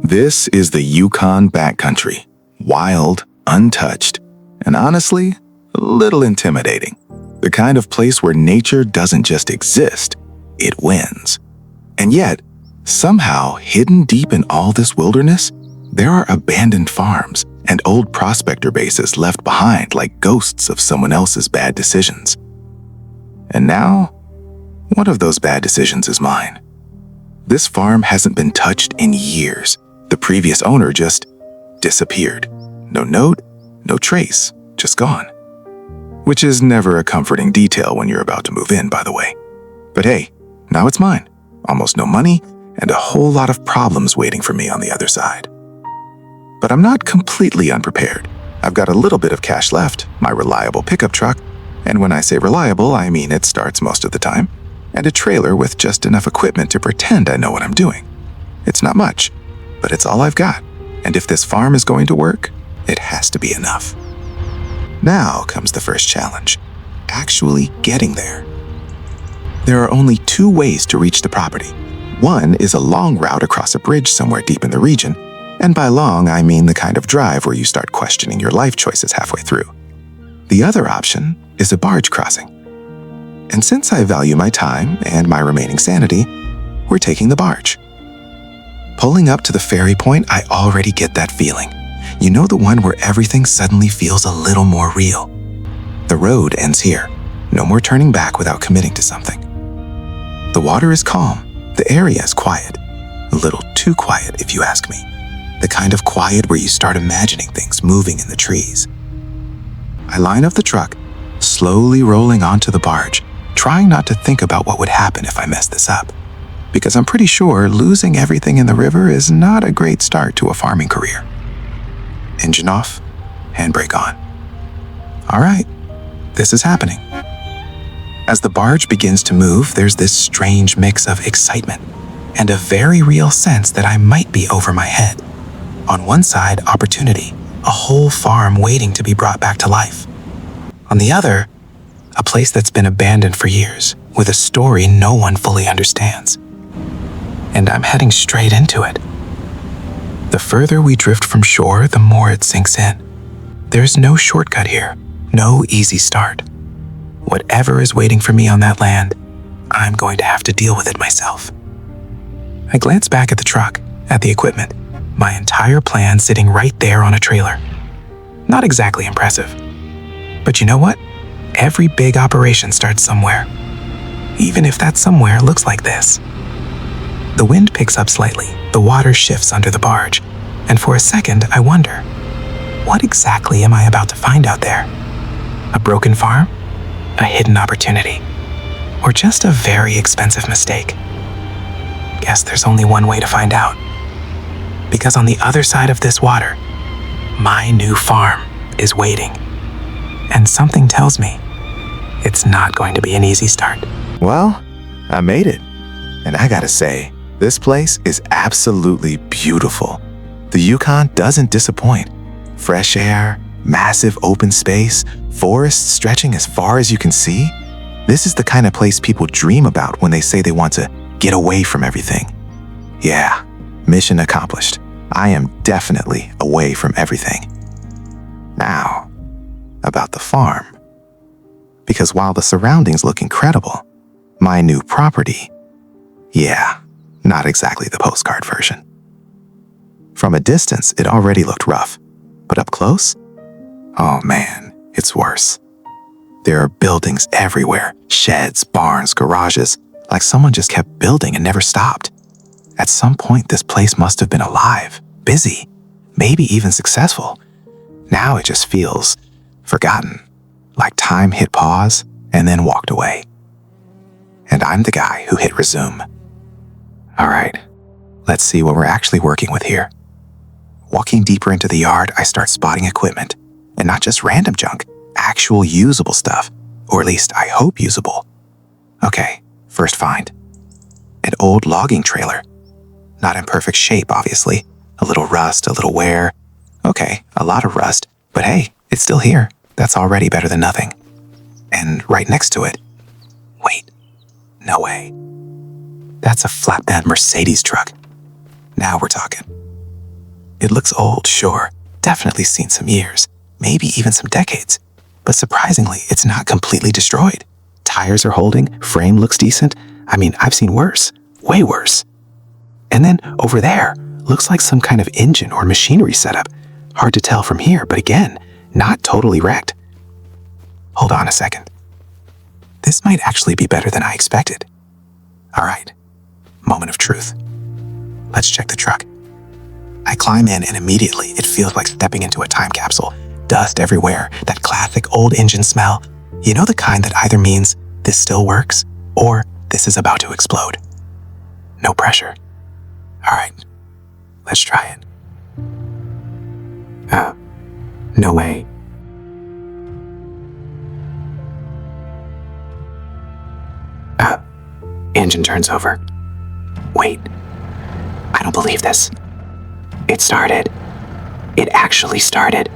This is the Yukon backcountry. Wild, untouched, and honestly, a little intimidating. The kind of place where nature doesn't just exist, it wins. And yet, somehow, hidden deep in all this wilderness, there are abandoned farms and old prospector bases left behind like ghosts of someone else's bad decisions. And now, one of those bad decisions is mine. This farm hasn't been touched in years. The previous owner just disappeared. No note, no trace, just gone. Which is never a comforting detail when you're about to move in, by the way. But hey, now it's mine. Almost no money, and a whole lot of problems waiting for me on the other side. But I'm not completely unprepared. I've got a little bit of cash left, my reliable pickup truck, and when I say reliable, I mean it starts most of the time, and a trailer with just enough equipment to pretend I know what I'm doing. It's not much, but it's all I've got, and if this farm is going to work, it has to be enough. Now comes the first challenge, actually getting there. There are only two ways to reach the property. One is a long route across a bridge somewhere deep in the region, and by long, I mean the kind of drive where you start questioning your life choices halfway through. The other option is a barge crossing. And since I value my time and my remaining sanity, we're taking the barge. Pulling up to the ferry point, I already get that feeling. You know, the one where everything suddenly feels a little more real. The road ends here. No more turning back without committing to something. The water is calm. The area is quiet. A little too quiet, if you ask me. The kind of quiet where you start imagining things moving in the trees. I line up the truck, slowly rolling onto the barge, trying not to think about what would happen if I messed this up. Because I'm pretty sure losing everything in the river is not a great start to a farming career. Engine off, handbrake on. All right, this is happening. As the barge begins to move, there's this strange mix of excitement and a very real sense that I might be over my head. On one side, opportunity, a whole farm waiting to be brought back to life. On the other, a place that's been abandoned for years, with a story no one fully understands. And I'm heading straight into it. The further we drift from shore, the more it sinks in. There's no shortcut here, no easy start. Whatever is waiting for me on that land, I'm going to have to deal with it myself. I glance back at the truck, at the equipment, my entire plan sitting right there on a trailer. Not exactly impressive. But you know what? Every big operation starts somewhere. Even if that somewhere looks like this. The wind picks up slightly, the water shifts under the barge, and for a second I wonder, what exactly am I about to find out there? A broken farm? A hidden opportunity? Or just a very expensive mistake? Guess there's only one way to find out. Because on the other side of this water, my new farm is waiting. And something tells me it's not going to be an easy start. Well, I made it. And I gotta say, this place is absolutely beautiful. The Yukon doesn't disappoint. Fresh air, massive open space, forests stretching as far as you can see. This is the kind of place people dream about when they say they want to get away from everything. Yeah, mission accomplished. I am definitely away from everything. Now, about the farm. Because while the surroundings look incredible, my new property, yeah, not exactly the postcard version. From a distance, it already looked rough, but up close? Oh man, it's worse. There are buildings everywhere, sheds, barns, garages, like someone just kept building and never stopped. At some point, this place must have been alive, busy, maybe even successful. Now it just feels forgotten, like time hit pause and then walked away. And I'm the guy who hit resume. All right, let's see what we're actually working with here. Walking deeper into the yard, I start spotting equipment, and not just random junk, actual usable stuff, or at least I hope usable. Okay, first find. An old logging trailer. Not in perfect shape, obviously. A little rust, a little wear. Okay, a lot of rust, but hey, it's still here. That's already better than nothing. And right next to it, wait, no way. That's a flatbed Mercedes truck. Now we're talking. It looks old, sure. Definitely seen some years, maybe even some decades. But surprisingly, it's not completely destroyed. Tires are holding, frame looks decent. I mean, I've seen worse, way worse. And then over there, looks like some kind of engine or machinery setup. Hard to tell from here, but again, not totally wrecked. Hold on a second. This might actually be better than I expected. All right, moment of truth. Let's check the truck. I climb in and immediately it feels like stepping into a time capsule. Dust everywhere, that classic old engine smell. You know, the kind that either means this still works or this is about to explode. No pressure. All right, let's try it. No way. Engine turns over. Wait, I don't believe this. It started. It actually started.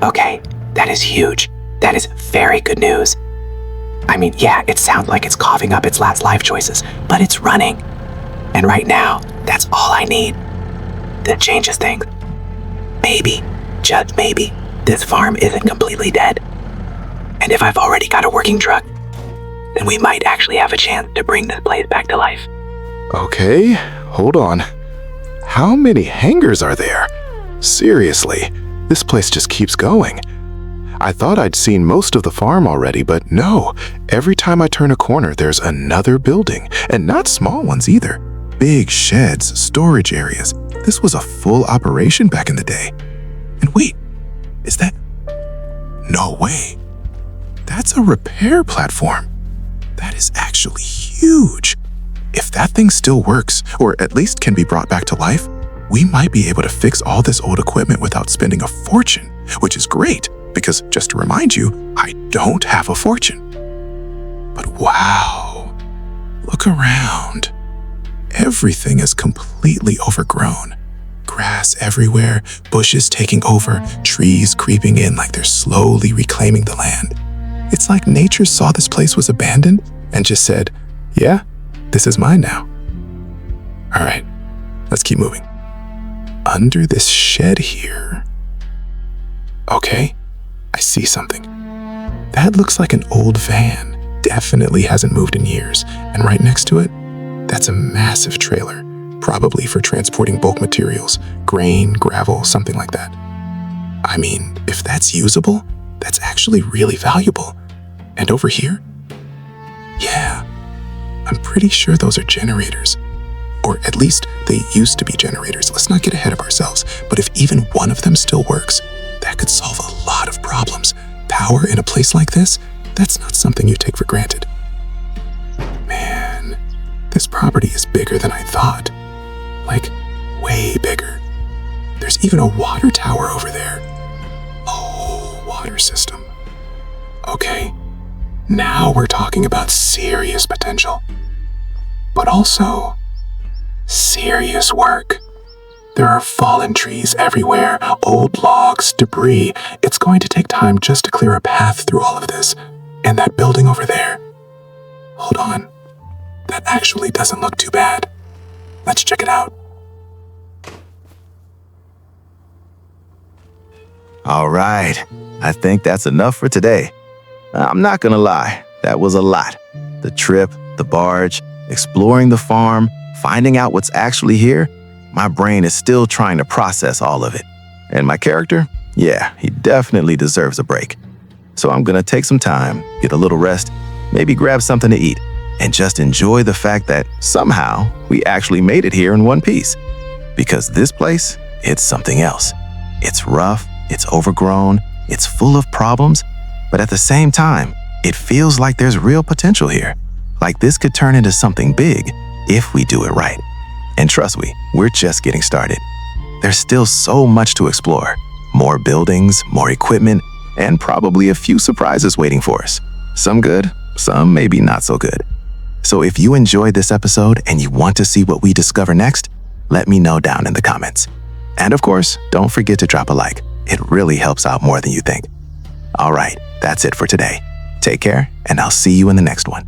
Okay, that is huge. That is very good news. I mean, yeah, it sounds like it's coughing up its last life choices, but it's running. And right now, that's all I need. That changes things. Maybe, just maybe, this farm isn't completely dead. And if I've already got a working truck, then we might actually have a chance to bring this place back to life. Okay, hold on. How many hangars are there? Seriously, this place just keeps going. I thought I'd seen most of the farm already, but no. Every time I turn a corner, there's another building, and not small ones either. Big sheds, storage areas. This was a full operation back in the day. And wait, is that... No way. That's a repair platform. That is actually huge. If that thing still works, or at least can be brought back to life, we might be able to fix all this old equipment without spending a fortune, which is great, because just to remind you, I don't have a fortune. But wow, look around. Everything is completely overgrown. Grass everywhere, bushes taking over, trees creeping in like they're slowly reclaiming the land. It's like nature saw this place was abandoned and just said, yeah, this is mine now. All right, let's keep moving. Under this shed here. Okay, I see something. That looks like an old van. Definitely hasn't moved in years. And right next to it, that's a massive trailer, probably for transporting bulk materials, grain, gravel, something like that. I mean, if that's usable, that's actually really valuable. And over here? Yeah, I'm pretty sure those are generators. Or at least they used to be generators. Let's not get ahead of ourselves. But if even one of them still works, that could solve a lot of problems. Power in a place like this, that's not something you take for granted. Man, this property is bigger than I thought. Like, way bigger. There's even a water tower over there. Oh, water system. Okay, now we're talking about serious potential. But also, serious work. There are fallen trees everywhere, old logs, debris. It's going to take time just to clear a path through all of this. And that building over there. Hold on. That actually doesn't look too bad. Let's check it out. All right, I think that's enough for today. I'm not gonna lie, that was a lot. The trip, the barge, exploring the farm, finding out what's actually here. My brain is still trying to process all of it. And my character? Yeah, he definitely deserves a break. So I'm gonna take some time, get a little rest, maybe grab something to eat, and just enjoy the fact that somehow we actually made it here in one piece. Because this place, it's something else. It's rough, it's overgrown, it's full of problems, but at the same time, it feels like there's real potential here. Like this could turn into something big if we do it right. And trust me, we're just getting started. There's still so much to explore. More buildings, more equipment, and probably a few surprises waiting for us. Some good, some maybe not so good. So if you enjoyed this episode and you want to see what we discover next, let me know down in the comments. And of course, don't forget to drop a like. It really helps out more than you think. All right, that's it for today. Take care, and I'll see you in the next one.